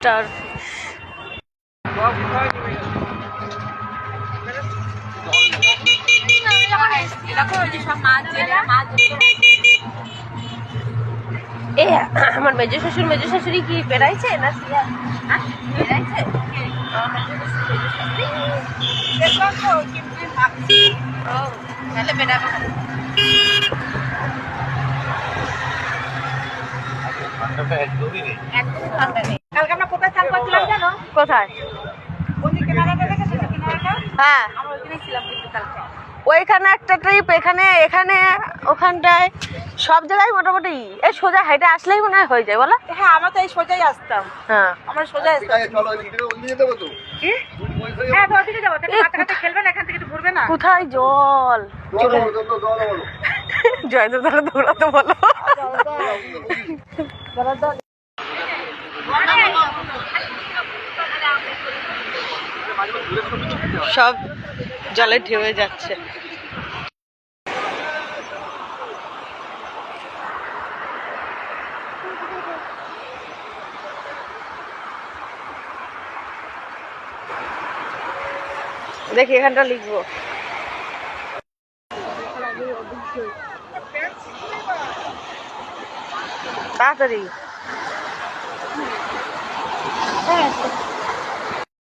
Starfish. এ আমার মেজো শ্বশুর মেজো শাশুড়ি কি বেড়াইছে না বেড়াইছে? তাহলে বেড়াবো। কালকে আমরা কোথায় চান করছিলাম জানো? কোথায়? হ্যাঁ ওইখানে একটা ট্রিপ, এখানে এখানে ওখানটায় সব জায়গায় মোটামুটি এই সোজা হাইটে আসলেই মনে হয় হয়ে যায় বলো। হ্যাঁ আমরা তো এই সোজাই আসতাম। হ্যাঁ আমরা সোজাই আসতাম। হ্যাঁ তো ওদিকে যাবো, বাচ্চা খেলবে না, এখান থেকে একটু ঘুরবে না। কোথায় জল? জয়দুতলা দৌড়াতে বলো। সব জলে ঢেউ যাচ্ছে। দেখি এখানটা লিখবো। তাড়াতাড়ি।